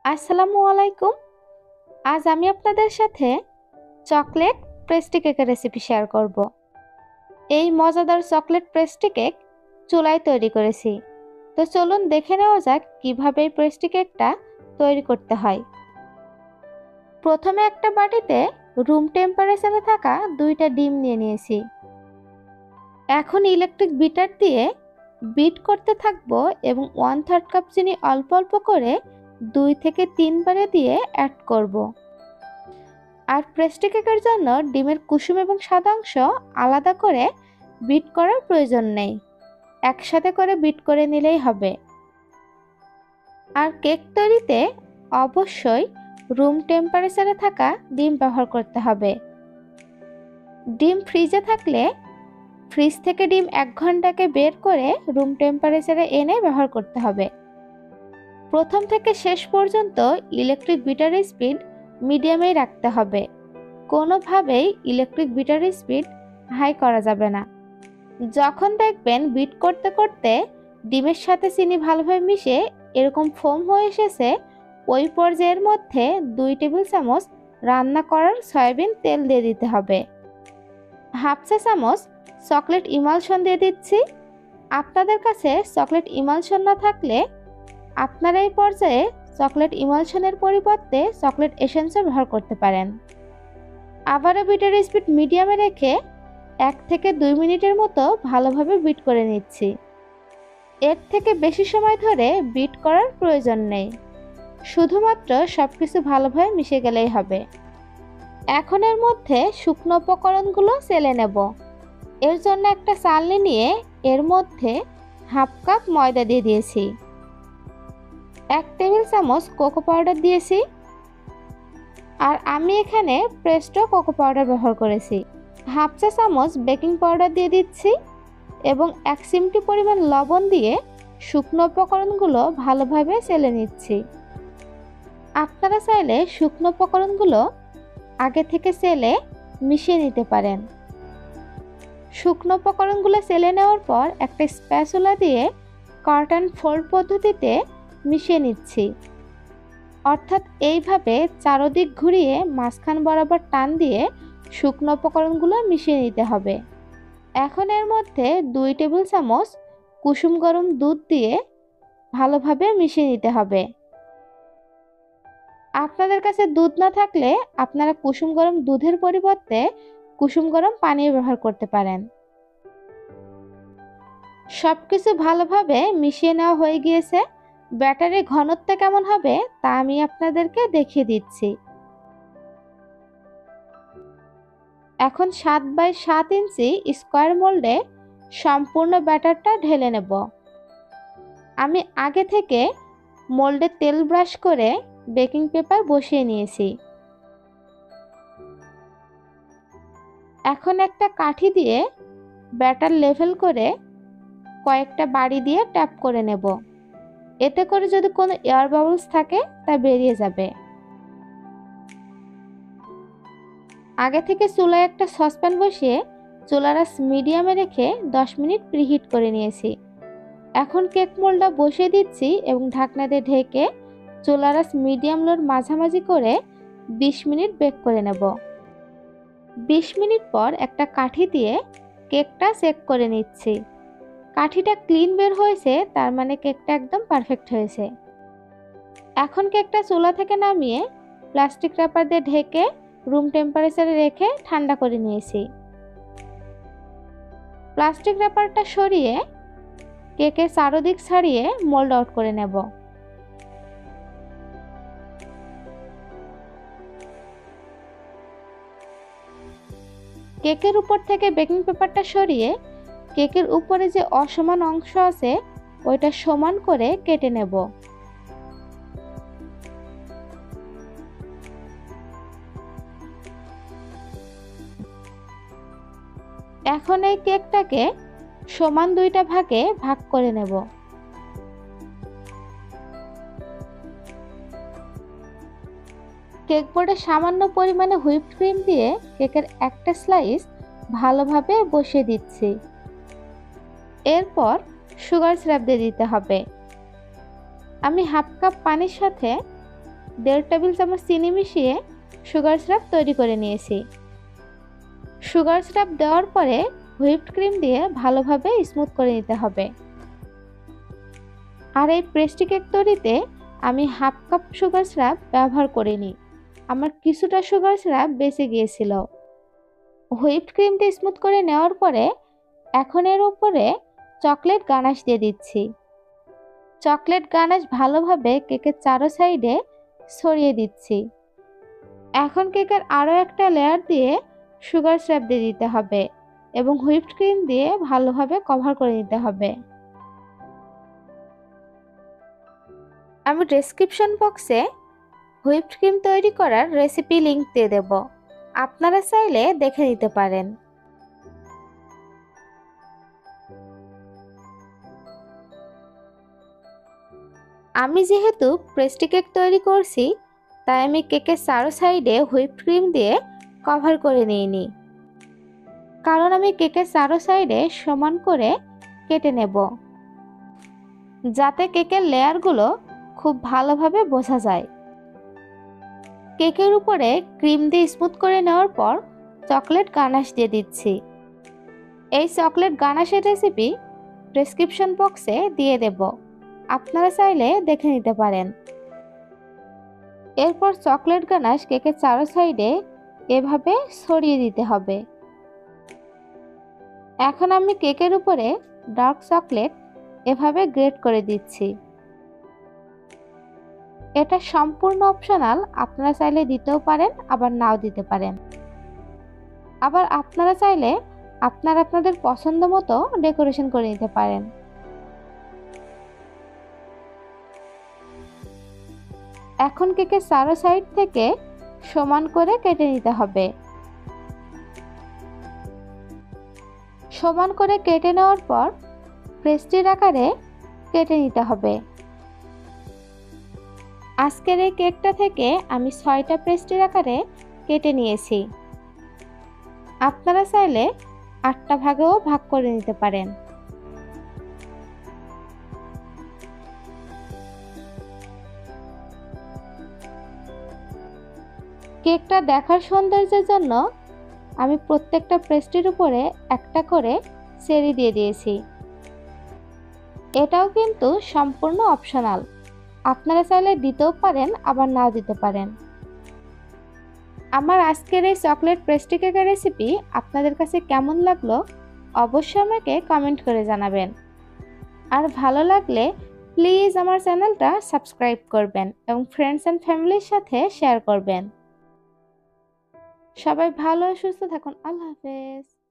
আসসালামু আলাইকুম। আজ আমি আপনাদের সাথে চকলেট পেস্ট্রি কেকের রেসিপি শেয়ার করব। এই মজাদার চকলেট পেস্ট্রি কেক চুলায় তৈরি করেছি। তো চলুন দেখে নেওয়া যাক কিভাবে এই পেস্ট্রি কেকটা তৈরি করতে হয়। প্রথমে একটা বাটিতে রুম টেম্পারেচারে থাকা 2টা ডিম নিয়ে নিয়েছি। এখন ইলেকট্রিক বিটার দিয়ে বিট করতে থাকবো এবং 1/3 কাপ চিনি অল্প অল্প করে 2 থেকে 3 বারে দিয়ে অ্যাড করব। আর পেস্ট্রি কেকের জন্য ডিমের কুসুম এবং সাদা অংশ আলাদা করে বিট করার প্রয়োজন নেই, একসাথে করে বিট করে নিলেই হবে। আর কেক তৈরিতে অবশ্যই রুম টেম্পারেচারে থাকা ডিম ব্যবহার করতে হবে। ডিম ফ্রিজে থাকলে ফ্রিজ থেকে ডিম 1 ঘন্টাকে বের করে রুম টেম্পারেচারে এনে ব্যবহার করতে হবে। প্রথম থেকে শেষ পর্যন্ত ইলেকট্রিক বিটারের স্পিড মিডিয়ামেই রাখতে হবে। কোনোভাবেই ইলেকট্রিক বিটারের স্পিড হাই করা যাবে না। যখন দেখবেন বিট করতে করতে ডিমের সাথে চিনি ভালোভাবে মিশে এরকম ফোম হয়ে এসেছে, ওই পর্যায়ের মধ্যে 2 টেবিল চামচ রান্না করার সয়াবিন তেল দিয়ে দিতে হবে। হাফ চা চামচ চকলেট ইমালশন দিয়ে দিচ্ছি। আপনাদের কাছে চকলেট ইমালশন না থাকলে আপনারা এই পর্যায়ে চকলেট ইমালশনের পরিবর্তে চকলেট এসেন্সও ব্যবহার করতে পারেন। আবারও বিটের স্পিড মিডিয়ামে রেখে 1 থেকে 2 মিনিটের মতো ভালোভাবে বিট করে নিচ্ছি। এর থেকে বেশি সময় ধরে বিট করার প্রয়োজন নেই, শুধুমাত্র সবকিছু ভালোভাবে মিশে গেলেই হবে। এখন এর মধ্যে শুকনো উপকরণগুলো চেলে নেব। এর জন্য একটা চালনি নিয়ে এর মধ্যে হাফ কাপ ময়দা দিয়ে দিয়েছি, 1 টেবিল চামচ কোকো পাউডার দিয়েছি। আর আমি এখানে প্রেস্টো কোকো পাউডার ব্যবহার করেছি। হাফ চা চামচ বেকিং পাউডার দিয়ে দিচ্ছি এবং 1 চিমটি পরিমাণ লবণ দিয়ে শুকনো উপকরণগুলো ভালোভাবে চেলে নিচ্ছি। আপনারা চাইলে শুকনো উপকরণগুলো আগে থেকে চেলে মিশিয়ে নিতে পারেন। শুকনো উপকরণগুলো চেলে নেওয়ার পর একটা স্প্যাচুলা দিয়ে কাট অ্যান্ড ফোল্ড পদ্ধতিতে মিশিয়ে নিচ্ছি, অর্থাৎ এইভাবে চারদিক ঘুরিয়ে মাঝখান বরাবর টান দিয়ে শুকনো উপকরণগুলো মিশিয়ে নিতে হবে। এখন এর মধ্যে 2 টেবিল চামচ কুসুম গরম দুধ দিয়ে ভালোভাবে মিশিয়ে নিতে হবে। আপনাদের কাছে দুধ না থাকলে আপনারা কুসুম গরম দুধের পরিবর্তে কুসুম গরম পানি ব্যবহার করতে পারেন। সবকিছু ভালোভাবে মিশিয়ে নেওয়া হয়ে গিয়েছে। ব্যাটারের ঘনত্ব কেমন হবে তা আমি আপনাদেরকে দেখিয়ে দিচ্ছি। এখন 7 বাই 7 ইঞ্চি স্কোয়ার মোল্ডে সম্পূর্ণ ব্যাটারটা ঢেলে নেব। আমি আগে থেকে মোল্ডে তেল ব্রাশ করে বেকিং পেপার বসিয়ে নিয়েছি। এখন একটা কাঠি দিয়ে ব্যাটার লেভেল করে কয়েকটা বাড়ি দিয়ে ট্যাপ করে নেব। এতে করে যদি কোনো এয়ার বাবলস থাকে তা বেরিয়ে যাবে। আগে থেকে চুলায় একটা সসপ্যান বসিয়ে চুলার আঁচ মিডিয়ামে রেখে 10 মিনিট প্রিহিট করে নিয়েছি। এখন কেক মোল্ডটা বসিয়ে দিচ্ছি এবং ঢাকনা দিয়ে ঢেকে চুলার আঁচ মিডিয়াম লোর মাঝামাঝি করে 20 মিনিট বেক করে নেব। 20 মিনিট পর একটা কাঠি দিয়ে কেকটা চেক করে নিচ্ছি। কাঠিটা ক্লিন বের হয়েছে, তার মানে কেকটা একদম পারফেক্ট হয়েছে। এখন কেকটা চুলা থেকে নামিয়ে প্লাস্টিক র্যাপার দিয়ে ঢেকে রুম টেম্পারেচারে রেখে ঠান্ডা করে নিয়েছি। প্লাস্টিক র্যাপারটা সরিয়ে কেকের চারদিক ছাড়িয়ে মোল্ড আউট করে নেব। কেকের উপর থেকে বেকিং পেপারটা সরিয়ে কেকের উপরে যে অসমান অংশ আছে ওইটা সমান করে কেটে নেব। এখন এই কেকটাকে সমান 2টা ভাগে ভাগ করে নেব। কেক বোর্ডে সামান্য পরিমাণে হুইপ ক্রিম দিয়ে কেকের একটা স্লাইস ভালোভাবে বসিয়ে দিচ্ছি। এরপর সুগার সিরাপ দিয়ে দিতে হবে। আমি হাফ কাপ পানির সাথে 1.5 টেবিল চামচ চিনি মিশিয়ে সুগার সিরাপ তৈরি করে নিয়েছি। সুগার সিরাপ দেওয়ার পরে হুইপড ক্রিম দিয়ে ভালোভাবে স্মুথ করে নিতে হবে। আর এই পেস্ট্রি কেক তৈরিতে আমি 1/2 কাপ সুগার সিরাপ ব্যবহার করিনি, আমার কিছুটা সুগার সিরাপ বেঁচে গিয়েছিল। হুইপড ক্রিম দিয়ে স্মুথ করে নেওয়ার পরে এখন এর উপরে চকলেট গানাশ দিয়ে দিচ্ছি। চকলেট গানাশ ভালোভাবে কেকের চারো সাইডে ছড়িয়ে দিচ্ছি। এখন কেকের আরও একটা লেয়ার দিয়ে সুগার সিরাপ দিয়ে দিতে হবে এবং হুইপড ক্রিম দিয়ে ভালোভাবে কভার করে নিতে হবে। আমি ডেসক্রিপশন বক্সে হুইপড ক্রিম তৈরি করার রেসিপি লিংক দিয়ে দেব, আপনারা চাইলে দেখে নিতে পারেন। আমি যেহেতু পেস্ট্রি কেক তৈরি করছি, তাই আমি কেকের চারো সাইডে হুইপড ক্রিম দিয়ে কভার করে নিইনি, কারণ আমি কেকের চারো সাইডে সমান করে কেটে নেব, যাতে কেকের লেয়ারগুলো খুব ভালোভাবে বোঝা যায়। কেকের উপরে ক্রিম দিয়ে স্মুথ করে নেওয়ার পর চকলেট গানাশ দিয়ে দিচ্ছি। এই চকলেট গানাশের রেসিপি ডেসক্রিপশন বক্সে দিয়ে দেব, আপনারা চাইলে দেখে নিতে পারেন। এরপর চকলেট গানাশ কেকের চারো সাইডে এভাবে ছড়িয়ে দিতে হবে। এখন আমি কেকের উপরে ডার্ক চকলেট এভাবে গ্রেট করে দিচ্ছি। এটা সম্পূর্ণ অপশনাল, আপনারা চাইলে দিতেও পারেন আবার নাও দিতে পারেন। আবার আপনারা চাইলে আপনাদের পছন্দ মতো ডেকোরেশন করে নিতে পারেন। এখন কেকের চারো সাইড থেকে সমান করে কেটে নিতে হবে। সমান করে কেটে নেওয়ার পর পেস্ট্রির আকারে কেটে নিতে হবে। আজকের এই কেকটা থেকে আমি 6টা পেস্ট্রির আকারে কেটে নিয়েছি, আপনারা চাইলে 8টা ভাগেও ভাগ করে নিতে পারেন। কেকটা দেখার সৌন্দর্যের জন্য আমি প্রত্যেকটা পেস্ট্রির উপরে একটা করে চেরি দিয়ে দিয়েছি। এটাও কিন্তু সম্পূর্ণ অপশনাল, আপনারা চাইলে দিতেও পারেন আবার নাও দিতে পারেন। আমার আজকের এই চকলেট পেস্ট্রি কেকের রেসিপি আপনাদের কাছে কেমন লাগলো অবশ্যই আমাকে কমেন্ট করে জানাবেন। আর ভালো লাগলে প্লিজ আমার চ্যানেলটা সাবস্ক্রাইব করবেন এবং ফ্রেন্ডস অ্যান্ড ফ্যামিলির সাথে শেয়ার করবেন। সবাই ভালো ও সুস্থ থাকুন। আল্লাহ হাফেজ।